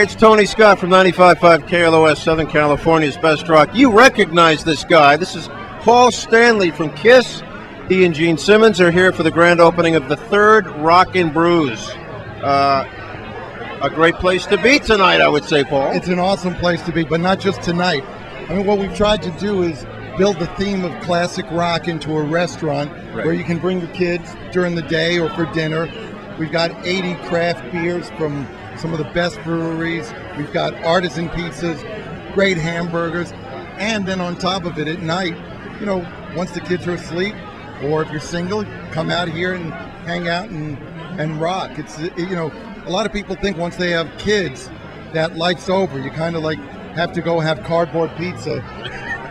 It's Tony Scott from 95.5 KLOS, Southern California's best rock. You recognize this guy. This is Paul Stanley from KISS. He and Gene Simmons are here for the grand opening of the third Rock and Brews. A great place to be tonight, I would say, Paul. It's an awesome place to be, but not just tonight. I mean, what we've tried to do is build the theme of classic rock into a restaurant where you can bring your kids during the day or for dinner. We've got 80 craft beers from some of the best breweries. We've got artisan pizzas, great hamburgers, and then on top of it at night, you know, once the kids are asleep, or if you're single, come out here and hang out and rock. It's, you know, a lot of people think once they have kids that life's over. You kind of like have to go have cardboard pizza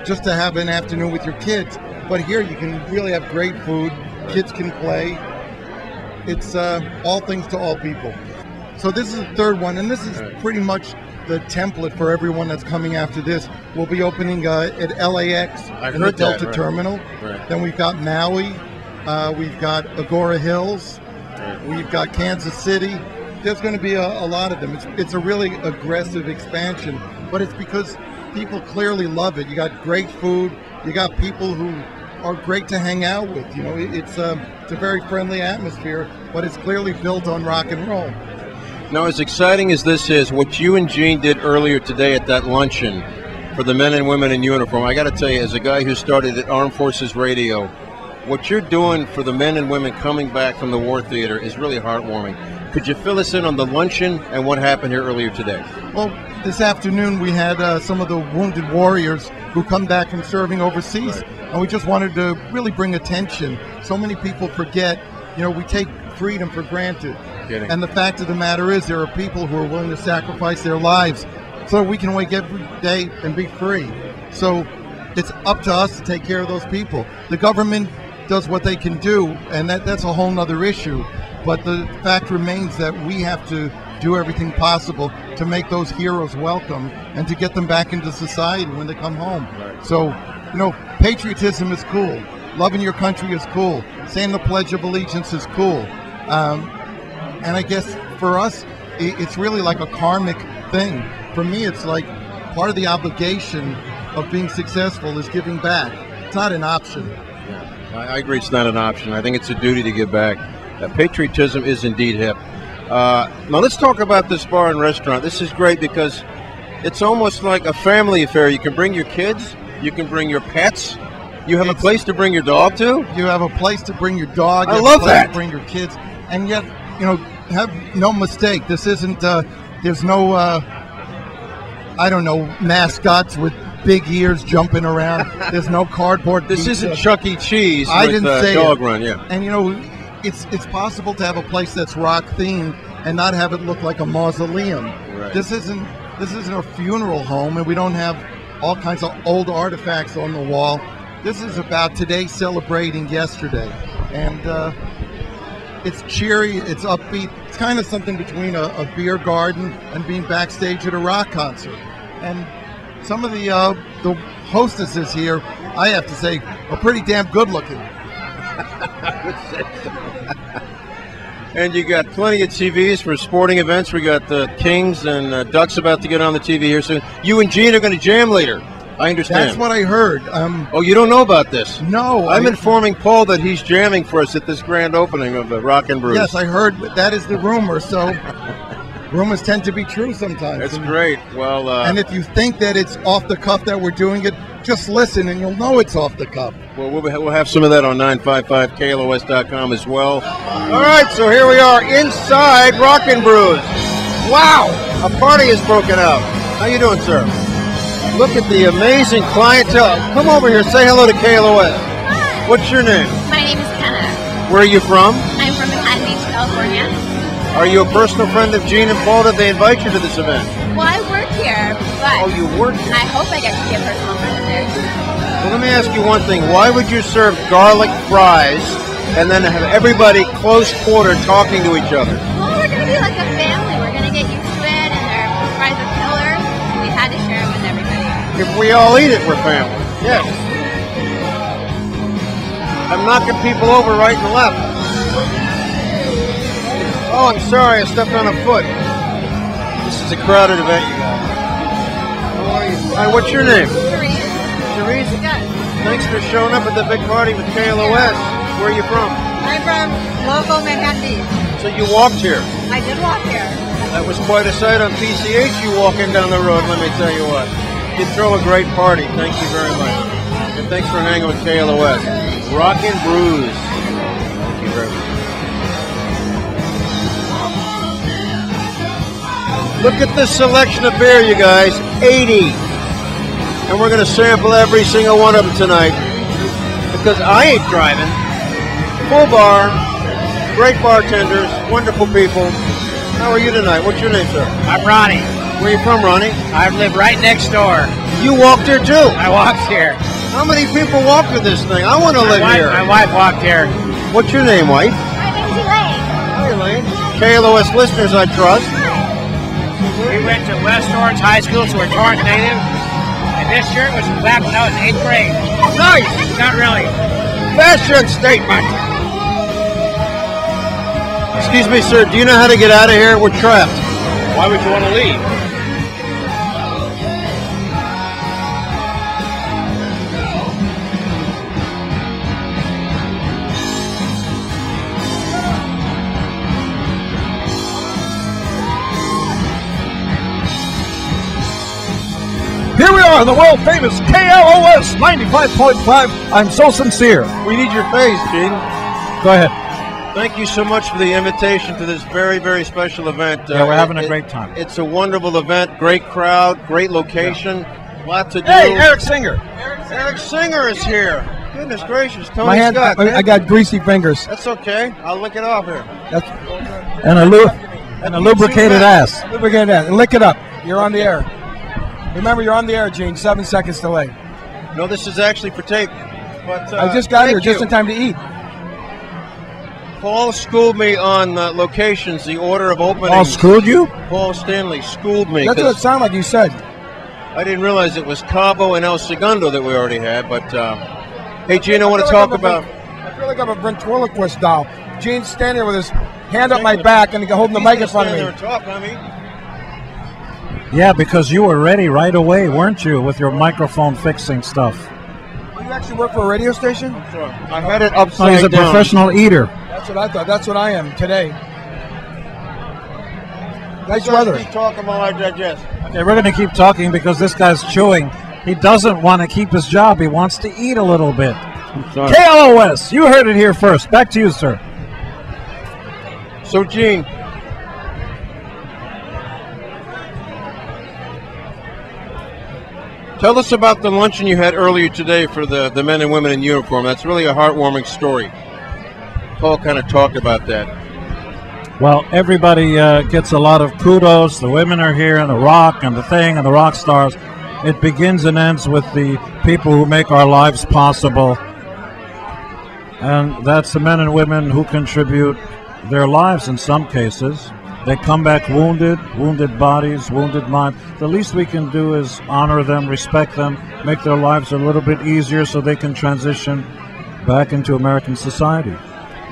just to have an afternoon with your kids. But here you can really have great food. Kids can play. It's all things to all people. So this is the third one, and this is pretty much the template for everyone that's coming after this. We'll be opening at LAX in the Delta Terminal. Then we've got Maui. We've got Agora Hills. We've got Kansas City. There's going to be a lot of them. It's a really aggressive expansion, but it's because people clearly love it. You got great food. You got people who are great to hang out with. You know, it's a very friendly atmosphere, but it's clearly built on rock and roll. Now, as exciting as this is, what you and Gene did earlier today at that luncheon for the men and women in uniform, I got to tell you, as a guy who started at Armed Forces Radio, what you're doing for the men and women coming back from the war theater is really heartwarming. Could you fill us in on the luncheon and what happened here earlier today? Well, this afternoon we had some of the wounded warriors who come back from serving overseas, and we just wanted to really bring attention. So many people forget, you know, we take freedom for granted. And the fact of the matter is there are people who are willing to sacrifice their lives so we can wake every day and be free. So it's up to us to take care of those people. The government does what they can do, and that's a whole nother issue. But the fact remains that we have to do everything possible to make those heroes welcome and to get them back into society when they come home. So, you know, patriotism is cool. Loving your country is cool. Saying the Pledge of Allegiance is cool. And I guess for us, it's really like a karmic thing. For me, it's like part of the obligation of being successful is giving back. It's not an option. I agree it's not an option. I think it's a duty to give back. Patriotism is indeed hip. Now let's talk about this bar and restaurant. This is great because it's almost like a family affair. You can bring your kids. You can bring your pets. You have a place to bring your dog to. You have a place to bring your dog. I love that. To bring your kids. And yet, you know, have no mistake. This isn't, there's no, I don't know, mascots with big ears jumping around. There's no cardboard This pizza. isn't Chuck E. Cheese I with didn't say Dog it. Run, yeah. And, you know, it's possible to have a place that's rock themed and not have it look like a mausoleum. Right. This isn't a funeral home, and we don't have all kinds of old artifacts on the wall. This is about today celebrating yesterday. And it's cheery, it's upbeat. It's kind of something between a beer garden and being backstage at a rock concert. And some of the hostesses here, I have to say, are pretty damn good looking. And you got plenty of TVs for sporting events. We got the Kings and Ducks about to get on the TV here soon. You and Gene are going to jam later. I understand. That's what I heard. Oh, you don't know about this? No. I'm informing Paul that he's jamming for us at this grand opening of the Rock and Brews. Yes, I heard. That is the rumor. So rumors tend to be true sometimes. That's great. Well, and if you think that it's off the cuff that we're doing it, just listen and you'll know it's off the cuff. Well, we'll have some of that on 955KLOS.com as well. All right, so here we are inside Rock and Brews. Wow, a party has broken out. How you doing, sir? Look at the amazing clientele. Come over here, say hello to KLOS. Hi. What's your name? My name is Kenna. Where are you from? I'm from Manhattan Beach, California. Are you a personal friend of Gene and Paul? Did they invite you to this event? Well, I work here, but Oh, you work here? I hope I get to be a personal friend of theirs. Well, let me ask you one thing. Why would you serve garlic fries and then have everybody close quarter talking to each other? Well, we're going to be like a family. We're going to get used to it, and their fries are killer. We had to share it with everybody. If we all eat it, we're family. Yes. I'm knocking people over right and left. Oh, I'm sorry. I stepped on a foot. This is a crowded event, you guys. How are you? Hi, what's your name? Therese. Therese? Yes. Thanks for showing up at the big party with KLOS. Where are you from? I'm from local Manhattan Beach. So you walked here. I did walk here. That was quite a sight on PCH, you walking down the road, let me tell you what. You throw a great party. Thank you very much. And thanks for hanging with KLOS. Rock and Brews. Thank you very much. Look at this selection of beer, you guys. 80. And we're going to sample every single one of them tonight. Because I ain't driving. Full bar. Great bartenders. Wonderful people. How are you tonight? What's your name, sir? I'm Ronnie. Where are you from, Ronnie? I live right next door. You walked here, too? I walked here. How many people walk with this thing? I want to live here. My wife walked here. What's your name, wife? My name's Elaine. Hi, Elaine. KLOS listeners, I trust. We went to West Orange High School, so we're Torrance native. And this shirt was from back when I was in 8th grade. Nice. Not really. Fashion statement. Excuse me, sir. Do you know how to get out of here? We're trapped. Why would you want to leave? Here we are, the world famous KLOS 95.5. I'm so sincere. We need your face, Gene. Go ahead. Thank you so much for the invitation to this very, very special event. Yeah, we're having a great time. It's a wonderful event, great crowd, great location, lots to do. Hey, Eric Singer. Eric Singer is here. Goodness gracious, Tony My hand, Scott. I got greasy fingers. That's okay. I'll lick it off here. And a lubricated ass. Lubricated ass. Lick it up. You're on the air. Remember, you're on the air, Gene. 7 seconds delay. No, this is actually for tape. But I just got here just in time to eat. Paul schooled me on locations, the order of openings. Paul schooled you? Paul Stanley schooled me. That's what it sounded like you said. I didn't realize it was Cabo and El Segundo that we already had. But, hey, Gene, I want to talk about... I feel like I'm a ventriloquist doll. Gene's standing there with his hand up my back and holding the mic in front of me. Yeah, because you were ready right away, weren't you, with your microphone fixing stuff? You actually work for a radio station? I had it upside down. He's a professional eater. That's what I thought. That's what I am today. Nice weather. Keep talking while I digest. Okay, we're going to keep talking because this guy's chewing. He doesn't want to keep his job. He wants to eat a little bit. KLOS, you heard it here first. Back to you, sir. So, Gene, tell us about the luncheon you had earlier today for the men and women in uniform. That's really a heartwarming story. Paul kind of talked about that. Well, everybody gets a lot of kudos. The women are here, and the rock, and the thing, and the rock stars. It begins and ends with the people who make our lives possible. And that's the men and women who contribute their lives in some cases. They come back wounded bodies, wounded minds. The least we can do is honor them, respect them, make their lives a little bit easier so they can transition back into American society.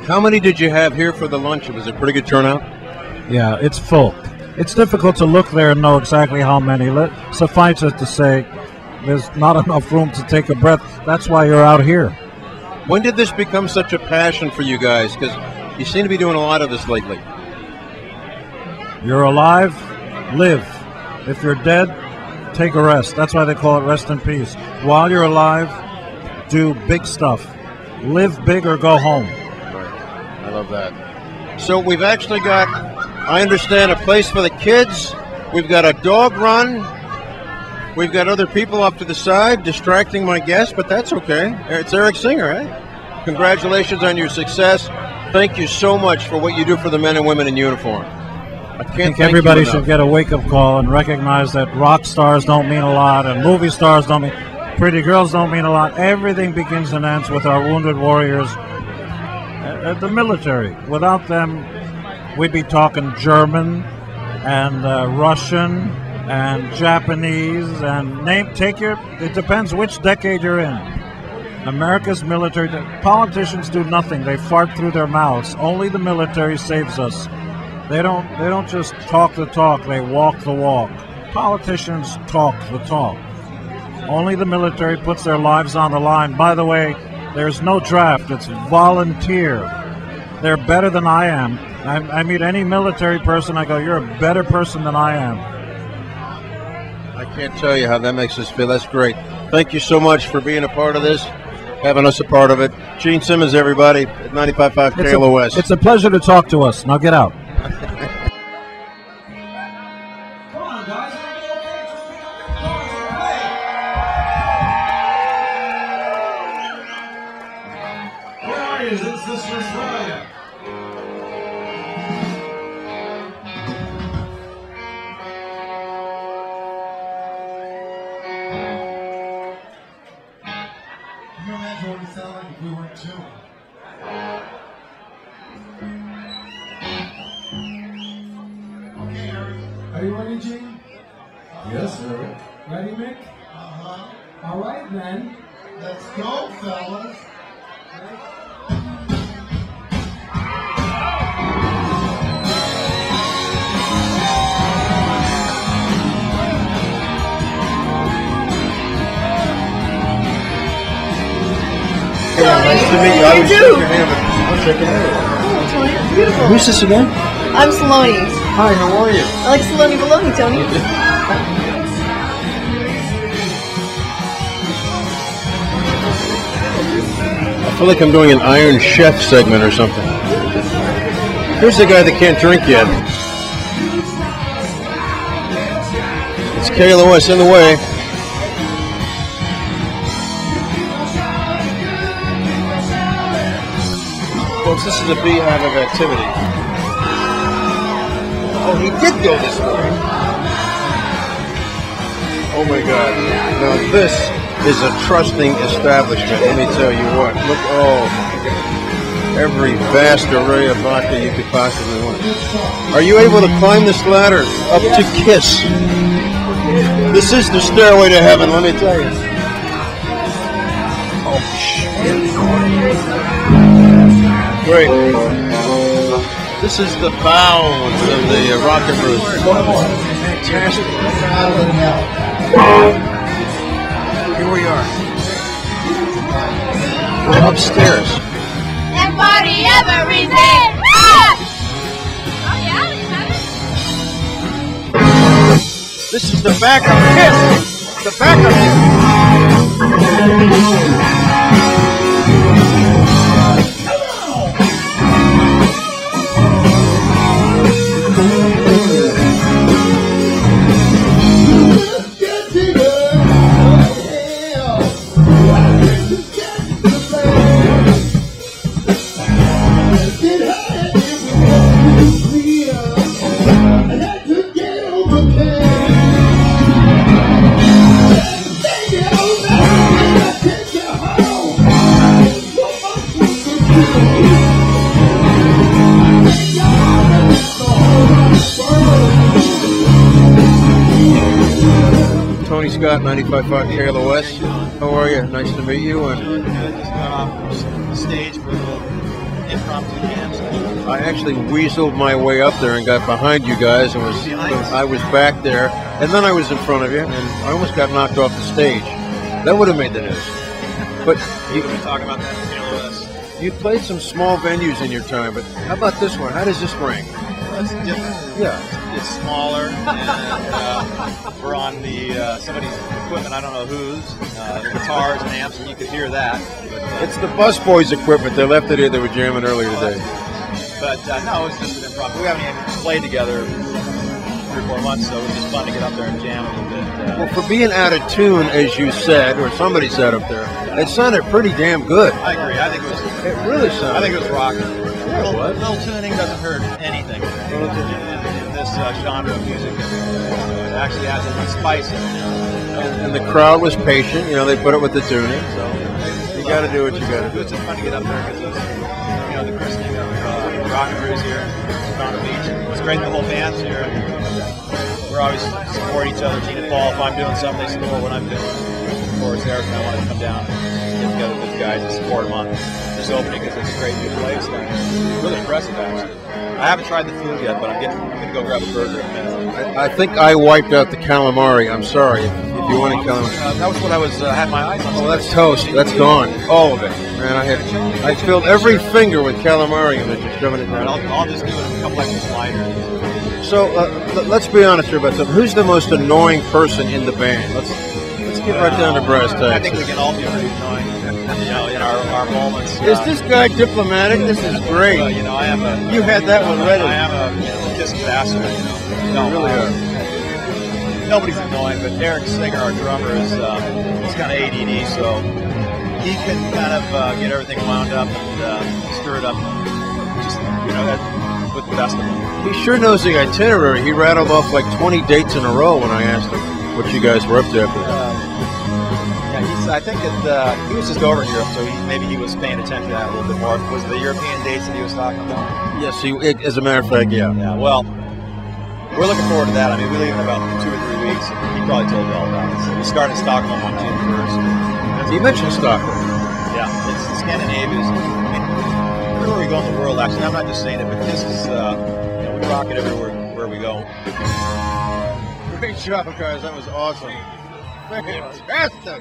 How many did you have here for the luncheon? Was it a pretty good turnout? Yeah, it's full. It's difficult to look there and know exactly how many. Suffice it to say, there's not enough room to take a breath. That's why you're out here. When did this become such a passion for you guys? Because you seem to be doing a lot of this lately. You're alive, live. If you're dead, take a rest. That's why they call it rest in peace. While you're alive, do big stuff. Live big or go home. Right. I love that. So we've actually got, I understand, a place for the kids. We've got a dog run. We've got other people up to the side distracting my guests, but that's okay. It's Eric Singer, eh? Congratulations on your success. Thank you so much for what you do for the men and women in uniform. I think everybody should get a wake-up call and recognize that rock stars don't mean a lot and movie stars don't mean, pretty girls don't mean a lot. Everything begins and ends with our wounded warriors at the military. Without them, we'd be talking German and Russian and Japanese and it depends which decade you're in. America's military, politicians do nothing. They fart through their mouths. Only the military saves us. They don't just talk the talk, they walk the walk. Politicians talk the talk. Only the military puts their lives on the line. By the way, there's no draft, it's volunteer. They're better than I am. I meet any military person, I go, you're a better person than I am. I can't tell you how that makes us feel. That's great. Thank you so much for being a part of this, having us a part of it. Gene Simmons, everybody, at 95.5 KLOS. It's a pleasure to talk to us. Now get out. Are you ready, Gene? Yes, sir. Ready, Mick? All right, then. Let's go, fellas. Nice to meet you. I was shaking your hand. I was shaking your hand. Oh, Tony, that's beautiful. Who's this again? I'm Saloni. Hi, how are you? I like Saloni Bologna, Tony. I feel like I'm doing an Iron Chef segment or something. Here's the guy that can't drink yet. It's KLOS in the way. Folks, this is a beehive of activity. Oh, he did go this way. Oh my God. Now this is a trusting establishment. Let me tell you what. Look, oh my God. Every vast array of vodka you could possibly want. Are you able to climb this ladder up to Kiss? This is the stairway to heaven, let me tell you. Oh, shit. Great. This is the bounds of the Rock and Brew. Fantastic. Here we are. We're upstairs. And party everything! Ah! Oh yeah, you have it? This is the back of Kiss. The back of Tony Scott, 95.5 KLOS. How are you? Nice to meet you. And Just got off the stage for a little impromptu jam session. I actually weaseled my way up there and got behind you guys, and I was back there, and then I was in front of you, and I almost got knocked off the stage. That would have made the news. But We've been talking about that in KLOS. you played some small venues in your time, but how about this one? How does this ring? That's different. Yeah. It's smaller, and we're on the somebody's equipment. I don't know whose. Guitars and amps, and you could hear that. But, It's the Busboys equipment. They left it here. They were jamming earlier today. no, it's just an improv. We haven't even played together 3 or 4 months, so it was just fun to get up there and jam a little bit. Well, for being out of tune, as you said, or somebody said up there, it sounded pretty damn good. I agree. I think it was. It really sounded. I think it was rocking. Yeah, it was. Little tuning doesn't hurt anything. In this genre of music, it actually adds a little spice in it. And the crowd was patient. You know, they put it with the tuning. So you got to do what you got to do. It's just fun to get up there because the christening of Rock and Brews here in Toronto Beach. It's great the whole band's here. We're always support each other. Gene and Paul, if I'm doing something, they support what I'm doing. Of course, Eric and I want to come down and get together with the guys and support them on this opening because it's a great new place. Really impressive, actually. I haven't tried the food yet, but I'm going to go grab a burger in a minute. I think I wiped out the calamari. I'm sorry if you wanted calamari. That was what I was had my eyes on. Oh, that's toast. That's gone. All of it. Man, I filled every finger with calamari and then just shoving it down. I'll just do it in a couple extra sliders. So let's be honest here about something. Who's the most annoying person in the band? Let's get right down to brass tacks. I think we can all be pretty annoying, in our moments. Is this guy diplomatic? This is great. I am a. You had that one ready. I am a kiss bastard. No, You really are. Nobody's annoying, but Eric Singer, our drummer, is he's kind of ADD, so he can kind of get everything wound up and stir it up. Just with the best of them. He sure knows the itinerary. He rattled off like 20 dates in a row when I asked him what you guys were up to after that. I think that he was just over Europe, so maybe he was paying attention to that a little bit more. Was the European dates that he was talking about? Yes, as a matter of fact, yeah. Yeah, well, we're looking forward to that. I mean, we leave in about 2 or 3 weeks. He probably told you all about it. So we start in Stockholm on June 1st. You mentioned Stockholm. Yeah, it's Scandinavia. Everywhere we go in the world, actually, I'm not just saying it, but this is, we rock it everywhere where we go. Great job, guys. That was awesome. Fantastic.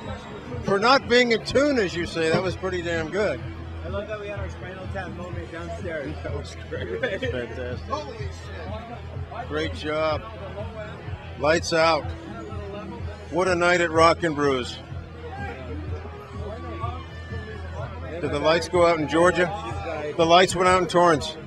For not being in tune, as you say, that was pretty damn good. I love that we had our Spinal Tap moment downstairs. That was great. That was fantastic. Holy shit. Great job. Lights out. What a night at Rock and Brews. Did the lights go out in Georgia? The lights went out in Torrance.